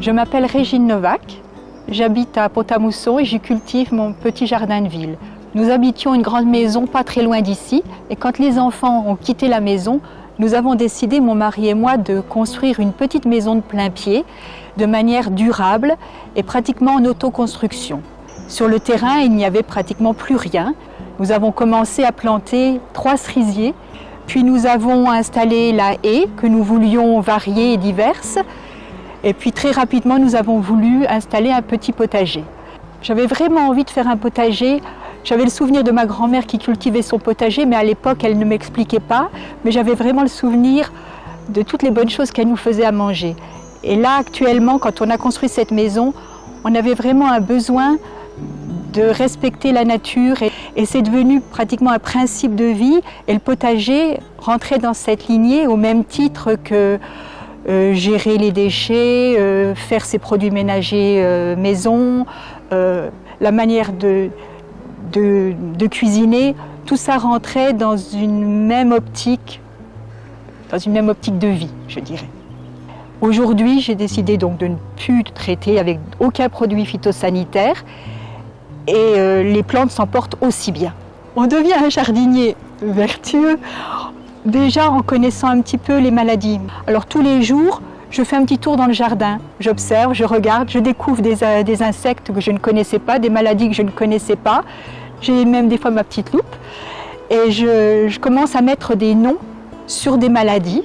Je m'appelle Régine Novak, j'habite à Pont-à-Mousson et j'y cultive mon petit jardin de ville. Nous habitions une grande maison pas très loin d'ici et quand les enfants ont quitté la maison, nous avons décidé, mon mari et moi, de construire une petite maison de plein pied de manière durable et pratiquement en autoconstruction. Sur le terrain, il n'y avait pratiquement plus rien. Nous avons commencé à planter 3 cerisiers, puis nous avons installé la haie que nous voulions variée et diverse. Et puis très rapidement, nous avons voulu installer un petit potager. J'avais vraiment envie de faire un potager. J'avais le souvenir de ma grand-mère qui cultivait son potager, mais à l'époque, elle ne m'expliquait pas. Mais j'avais vraiment le souvenir de toutes les bonnes choses qu'elle nous faisait à manger. Et là, actuellement, quand on a construit cette maison, on avait vraiment un besoin de respecter la nature. Et c'est devenu pratiquement un principe de vie. Et le potager rentrait dans cette lignée au même titre que gérer les déchets, faire ses produits ménagers maison, la manière de cuisiner, tout ça rentrait dans une même optique de vie, je dirais. Aujourd'hui, j'ai décidé donc de ne plus traiter avec aucun produit phytosanitaire et les plantes s'en portent aussi bien. On devient un jardinier vertueux déjà en connaissant un petit peu les maladies. Alors tous les jours, je fais un petit tour dans le jardin, j'observe, je regarde, je découvre des insectes que je ne connaissais pas, des maladies que je ne connaissais pas. J'ai même des fois ma petite loupe et je commence à mettre des noms sur des maladies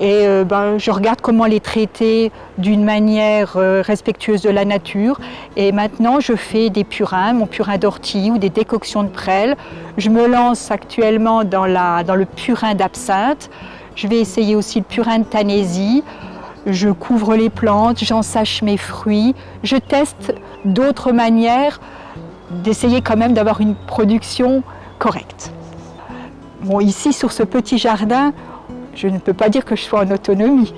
et je regarde comment les traiter d'une manière respectueuse de la nature. Et maintenant, je fais des purins, mon purin d'ortie ou des décoctions de prêle. Je me lance actuellement dans le purin d'absinthe. Je vais essayer aussi le purin de Tanésie. Je couvre les plantes, j'ensache mes fruits. Je teste d'autres manières d'essayer quand même d'avoir une production correcte. Bon, ici, sur ce petit jardin, je ne peux pas dire que je sois en autonomie,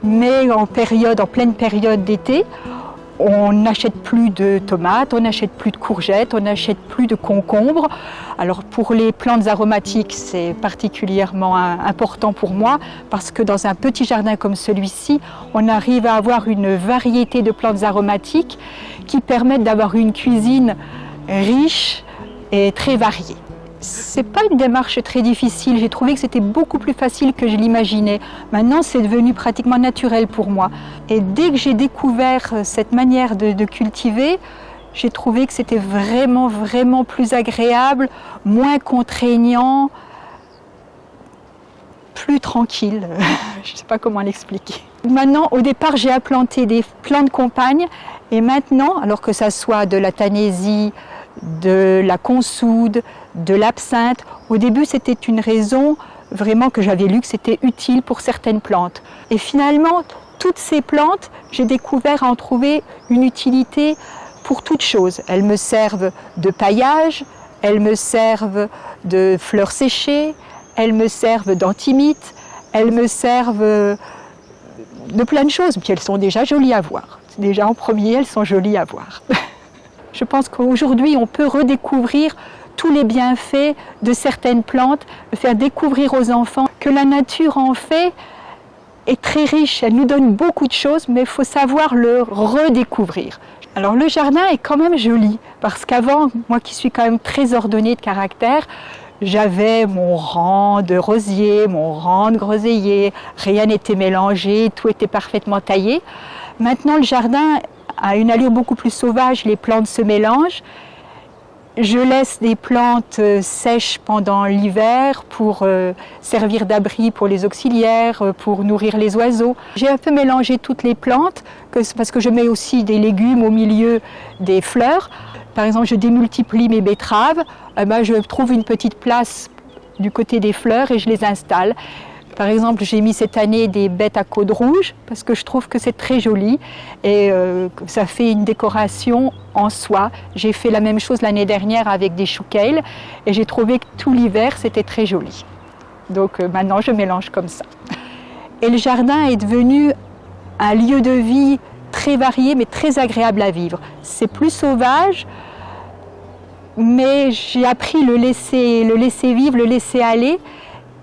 mais en pleine période d'été, on n'achète plus de tomates, on n'achète plus de courgettes, on n'achète plus de concombres. Alors pour les plantes aromatiques, c'est particulièrement important pour moi parce que dans un petit jardin comme celui-ci, on arrive à avoir une variété de plantes aromatiques qui permettent d'avoir une cuisine riche et très variée. C'est pas une démarche très difficile, j'ai trouvé que c'était beaucoup plus facile que je l'imaginais. Maintenant, c'est devenu pratiquement naturel pour moi. Et dès que j'ai découvert cette manière de cultiver, j'ai trouvé que c'était vraiment plus agréable, moins contraignant, plus tranquille. Je ne sais pas comment l'expliquer. Maintenant, au départ, j'ai implanté des plantes compagnes et maintenant, alors que ça soit de la Tanésie, de la consoude, de l'absinthe, au début c'était une raison vraiment que j'avais lu que c'était utile pour certaines plantes. Et finalement, toutes ces plantes, j'ai découvert à en trouver une utilité pour toutes choses. Elles me servent de paillage, elles me servent de fleurs séchées, elles me servent d'antimite, elles me servent de plein de choses. Puis elles sont déjà jolies à voir. Déjà en premier, elles sont jolies à voir. Je pense qu'aujourd'hui, on peut redécouvrir tous les bienfaits de certaines plantes, faire découvrir aux enfants que la nature en fait est très riche. Elle nous donne beaucoup de choses, mais il faut savoir le redécouvrir. Alors le jardin est quand même joli, parce qu'avant, moi qui suis quand même très ordonnée de caractère, j'avais mon rang de rosiers, mon rang de groseilliers, rien n'était mélangé, tout était parfaitement taillé. Maintenant, le jardin a une allure beaucoup plus sauvage, les plantes se mélangent. Je laisse des plantes sèches pendant l'hiver pour servir d'abri pour les auxiliaires, pour nourrir les oiseaux. J'ai un peu mélangé toutes les plantes parce que je mets aussi des légumes au milieu des fleurs. Par exemple, je démultiplie mes betteraves, je trouve une petite place du côté des fleurs et je les installe. Par exemple, j'ai mis cette année des bêtes à côte rouge parce que je trouve que c'est très joli et ça fait une décoration en soi. J'ai fait la même chose l'année dernière avec des chou kale et j'ai trouvé que tout l'hiver c'était très joli. Donc maintenant je mélange comme ça. Et le jardin est devenu un lieu de vie très varié mais très agréable à vivre. C'est plus sauvage, mais j'ai appris le laisser vivre, le laisser aller.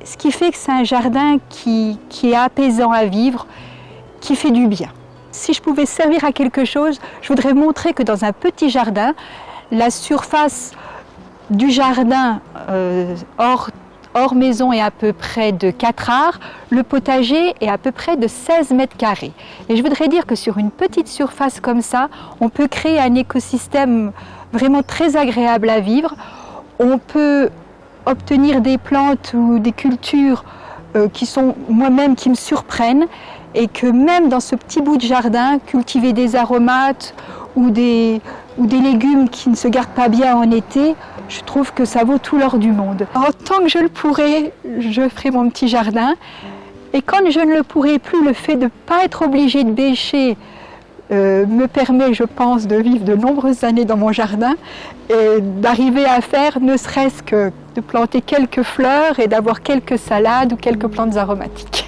Ce qui fait que c'est un jardin qui est apaisant à vivre, qui fait du bien. Si je pouvais servir à quelque chose, je voudrais montrer que dans un petit jardin, la surface du jardin hors maison est à peu près de 4 ares, le potager est à peu près de 16 mètres carrés. Et je voudrais dire que sur une petite surface comme ça, on peut créer un écosystème vraiment très agréable à vivre. On peut obtenir des plantes ou des cultures qui sont moi-même qui me surprennent, et que même dans ce petit bout de jardin, cultiver des aromates ou des légumes qui ne se gardent pas bien en été, je trouve que ça vaut tout l'or du monde. Alors, tant que je le pourrai, je ferai mon petit jardin. Et quand je ne le pourrai plus, le fait de ne pas être obligé de bêcher me permet, je pense, de vivre de nombreuses années dans mon jardin et d'arriver à faire ne serait-ce que de planter quelques fleurs et d'avoir quelques salades ou quelques plantes aromatiques.